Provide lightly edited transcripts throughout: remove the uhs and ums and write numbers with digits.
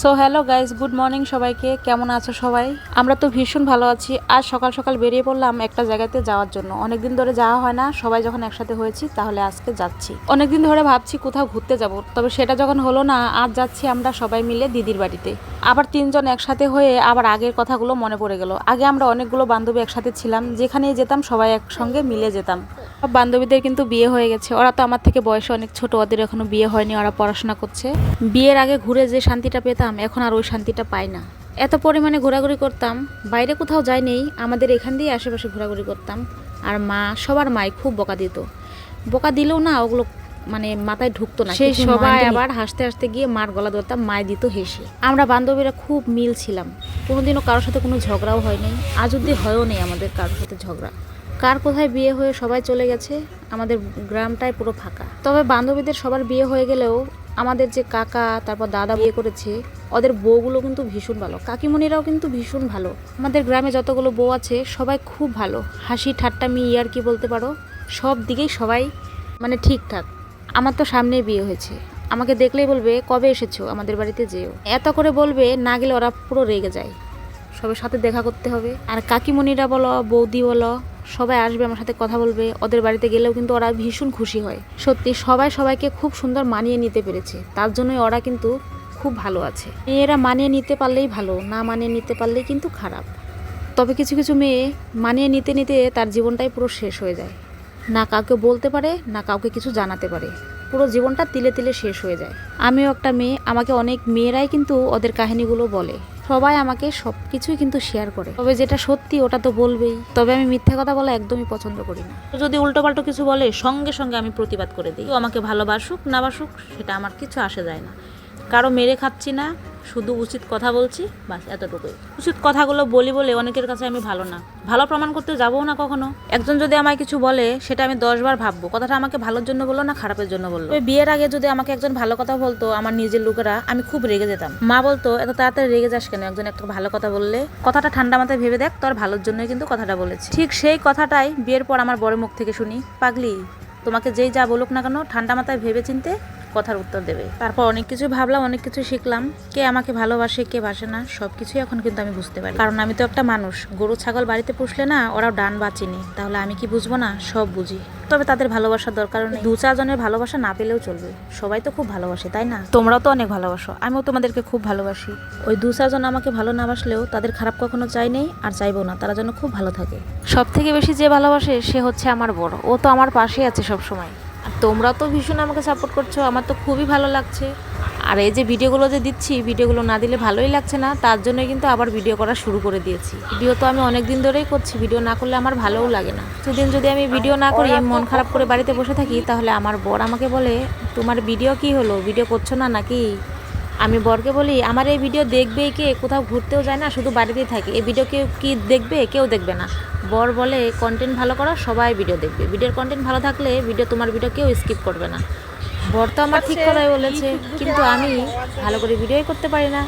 So hello guys, good morning সবাইকে। কেমন আছো সবাই? আমরা তো ভীষণ ভালো আছি। আজ সকাল সকাল বেরিয়ে পড়লাম একটা জায়গাতে যাওয়ার জন্য। অনেকদিন ধরে যাওয়া হয় না, সবাই যখন একসাথে হয়েছি তাহলে আজকে যাচ্ছি। অনেকদিন ধরে ভাবছি কোথাও ঘুরতে যাব, তবে সেটা যখন হলো না, আজ যাচ্ছি আমরা সবাই মিলে দিদির বাড়িতে। আবার তিনজন একসাথে হয়ে আবার আগের কথাগুলো মনে পড়ে গেল। আগে আমরা অনেকগুলো বান্ধবী একসাথে ছিলাম, যেখানেই যেতাম সবাই একসঙ্গে মিলে যেতাম। সব বান্ধবীদের কিন্তু বিয়ে হয়ে গেছে। ওরা তো আমার থেকে বয়সে অনেক ছোট, ওদের এখনো বিয়ে হয়নি, ওরা পড়াশোনা করছে। বিয়ের আগে ঘুরে যে শান্তিটা পেতাম, এখন আর ওই শান্তিটা পাই না। এত পরিমাণে ঘোরাঘুরি করতাম, বাইরে কোথাও যাই নেই, আমাদের এখান দিয়ে আশেপাশে ঘোরাঘুরি করতাম। আর মা, সবার মাই খুব বকা দিত। বকা দিলেও না ওগুলো মানে মাথায় ঢুকতো না। সেই সবাই আবার হাসতে হাসতে গিয়ে মার গলা ধরতাম, মায় দিত হেসে। আমরা বান্ধবীরা খুব মিল ছিলাম, কোনোদিনও কারোর সাথে কোনো ঝগড়াও হয়নি, আজ অব্দি হয়ও নেই আমাদের কারোর সাথে ঝগড়া। কার কোথায় বিয়ে হয়ে সবাই চলে গেছে, আমাদের গ্রামটাই পুরো ফাঁকা। তবে বান্ধবীদের সবার বিয়ে হয়ে গেলেও আমাদের যে কাকা, তারপর দাদা বিয়ে করেছে, ওদের বউগুলো কিন্তু ভীষণ ভালো, কাকিমণিরাও কিন্তু ভীষণ ভালো। আমাদের গ্রামে যতগুলো বউ আছে সবাই খুব ভালো, হাসি ঠাট্টা আর কি বলতে পারো, সব দিকেই সবাই মানে ঠিকঠাক। আমার তো সামনেই বিয়ে হয়েছে, আমাকে দেখলেই বলবে কবে এসেছো আমাদের বাড়িতে যেও, এত করে বলবে, না গেলে ওরা পুরো রেগে যায়। সবার সাথে দেখা করতে হবে। আর কাকিমণিরা বলো, বৌদি বলো, সবাই আসবে আমার সাথে কথা বলবে। ওদের বাড়িতে গেলেও কিন্তু ওরা ভীষণ খুশি হয়। সত্যি সবাই সবাইকে খুব সুন্দর মানিয়ে নিতে পেরেছে, তার জন্যই ওরা কিন্তু খুব ভালো আছে। মেয়েরা মানিয়ে নিতে পারলেই ভালো, না মানিয়ে নিতে পারলেই কিন্তু খারাপ। তবে কিছু কিছু মেয়ে মানিয়ে নিতে নিতে তার জীবনটাই পুরো শেষ হয়ে যায়, না কাউকে বলতে পারে, না কাউকে কিছু জানাতে পারে, পুরো জীবনটা তিলে তিলে শেষ হয়ে যায়। আমিও একটা মেয়ে, আমাকে অনেক মেয়েরাই কিন্তু ওদের কাহিনীগুলো বলে। সবাই আমাকে সব কিছুই কিন্তু শেয়ার করে, তবে যেটা সত্যি ওটা তো বলবেই। তবে আমি মিথ্যা কথা বলা একদমই পছন্দ করি না। যদি উল্টোপাল্টো কিছু বলে, সঙ্গে সঙ্গে আমি প্রতিবাদ করে দিই। আমাকে ভালোবাসুক না বাসুক সেটা আমার কিছু আসে যায় না। কারো মেরে খাচ্ছি না, শুধু উচিত কথা বলছি, বাস এতটুকুই। উচিত কথাগুলো বলি বলে অনেকের কাছে আমি ভালো না, ভালো প্রমাণ করতে যাবও না কখনো। একজন যদি আমায় কিছু বলে, সেটা আমি 10 বার ভাববো কথাটা আমাকে ভালোর জন্য বললো না খারাপের জন্য বললো। বিয়ের আগে যদি আমাকে একজন ভালো কথা বলতো, আমার নিজের লোকেরা, আমি খুব রেগে যেতাম। মা বলতো, এত তাড়াতাড়ি রেগে যাস কেন, একজন একটা ভালো কথা বললে কথাটা ঠান্ডা মাথায় ভেবে দেখ, তোর ভালোর জন্যই কিন্তু কথাটা বলেছি। ঠিক সেই কথাটাই বিয়ের পর আমার বড় মুখ থেকে শুনি, পাগলি, তোমাকে যেই যা বলুক না কেন ঠান্ডা মাথায় ভেবে চিনতে কথার উত্তর দেবে। তারপর অনেক কিছু ভাবলাম, অনেক কিছু শিখলাম, কে আমাকে ভালোবাসে কে বাসে না সবকিছুই এখন কিন্তু আমি বুঝতে পারি। কারণ আমি তো একটা মানুষ, গরু ছাগল বাড়িতে পুষলে না ওরাও ডান বাঁচিনি, তাহলে আমি কি বুঝবো না? সব বুঝি। তবে তাদের ভালোবাসার দরকার নেই, 2-4 জনের ভালোবাসা না পেলেও চলবে, সবাই তো খুব ভালোবাসে, তাই না? তোমরাও তো অনেক ভালোবাসো, আমিও তোমাদেরকে খুব ভালোবাসি। ওই 2-4 জন আমাকে ভালো না বাসলেও তাদের খারাপ কখনো চাই নেই, আর চাইবো না, তারা যেন খুব ভালো থাকে। সব থেকে বেশি যে ভালোবাসে সে হচ্ছে আমার বড়, ও তো আমার পাশেই আছে সব সময়। আর তোমরাও তো ভীষণ আমাকে সাপোর্ট করছো, আমার তো খুবই ভালো লাগছে। আর এই যে ভিডিওগুলো যে দিচ্ছি, ভিডিওগুলো না দিলে ভালোই লাগছে না, তার জন্যই কিন্তু আবার ভিডিও করা শুরু করে দিয়েছি। ভিডিও তো আমি অনেক দিন ধরেই করছি, ভিডিও না করলে আমার ভালোও লাগে না। সেদিন যদি আমি ভিডিও না করি, আমি মন খারাপ করে বাড়িতে বসে থাকি, তাহলে আমার বর আমাকে বলে, তোমার ভিডিও কি হলো, ভিডিও করছো না নাকি? আমি বরকে বলি, আমার এই ভিডিও দেখবেই কে, কোথাও ঘুরতেও যায় না, শুধু বাড়িতেই থাকে, এই ভিডিও কেউ কি দেখবে? কেউ দেখবে না। বর বলে, কন্টেন্ট ভালো করো, সবাই ভিডিও দেখবে, ভিডিওর কন্টেন্ট ভালো থাকলে তোমার ভিডিও কেউ স্কিপ করবে না। বর তো আমার ঠিক কথাই বলেছে, কিন্তু আমি ভালো করে ভিডিওই করতে পারি না,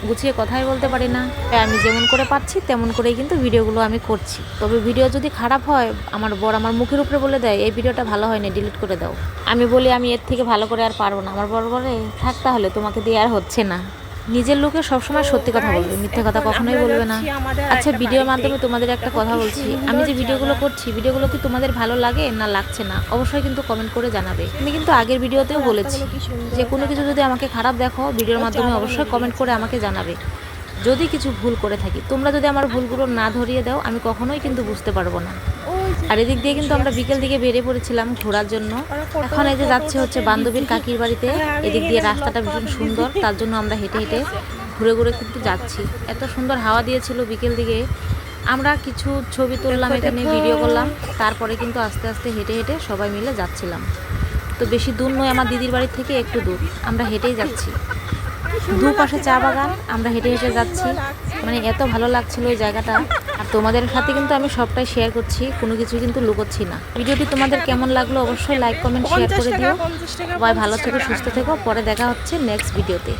গুছিয়ে কথাই বলতে পারি না। আমি যেমন করে পাচ্ছি তেমন করেই কিন্তু ভিডিওগুলো আমি করছি। তবে ভিডিও যদি খারাপ হয়, আমার বর আমার মুখের উপরে বলে দেয়, এই ভিডিওটা ভালো হয়নি, ডিলিট করে দাও। আমি বলি, আমি এর থেকে ভালো করে আর পারবো না। আমার বর বলে, থাক তাহলে, তোমাকে দিয়ে আর হচ্ছে না। নিজের লোকে সবসময় সত্যি কথা বলবে, মিথ্যে কথা কখনোই বলবে না। আচ্ছা, ভিডিওর মাধ্যমে তোমাদের একটা কথা বলছি, আমি যে ভিডিওগুলো করছি, ভিডিওগুলো কি তোমাদের ভালো লাগে না লাগছে না, অবশ্যই কিন্তু কমেন্ট করে জানাবে। আমি কিন্তু আগের ভিডিওতেও বলেছি যে কোনো কিছু যদি আমাকে খারাপ দেখো, ভিডিওর মাধ্যমে অবশ্যই কমেন্ট করে আমাকে জানাবে। যদি কিছু ভুল করে থাকি, তোমরা যদি আমার ভুলগুলো না ধরিয়ে দাও, আমি কখনোই কিন্তু বুঝতে পারবো না। আর এদিক দিয়ে কিন্তু আমরা বিকেল দিকে বেরিয়ে পড়েছিলাম ঘোরার জন্য। এখন এই যে যাচ্ছে হচ্ছে বান্ধবীর কাকির বাড়িতে, এদিক দিয়ে রাস্তাটা ভীষণ সুন্দর, তার জন্য আমরা হেঁটে হেঁটে ঘুরে ঘুরে কিন্তু যাচ্ছি। এত সুন্দর হাওয়া দিয়েছিল বিকেল দিকে, আমরা কিছু ছবি তুললাম, এখানে ভিডিও করলাম, তারপরে কিন্তু আস্তে আস্তে হেঁটে হেঁটে সবাই মিলে যাচ্ছিলাম। তো বেশি দূর নয়, আমার দিদির বাড়ির থেকে একটু দূর, আমরা হেঁটেই যাচ্ছি। দুপাশে চা বাগান, আমরা হেঁটে হেঁটে যাচ্ছি, মানে এত ভালো লাগছিল ওই জায়গাটা। আর তোমাদের সাথে কিন্তু আমি সবটাই শেয়ার করছি, কোনো কিছু কিন্তু লুকোচ্ছি না। ভিডিওটি তোমাদের কেমন লাগলো অবশ্যই লাইক কমেন্ট শেয়ার করে দিও। সবাই ভালো থেকো, সুস্থ থেকো, পরে দেখা হচ্ছে নেক্সট ভিডিওতে।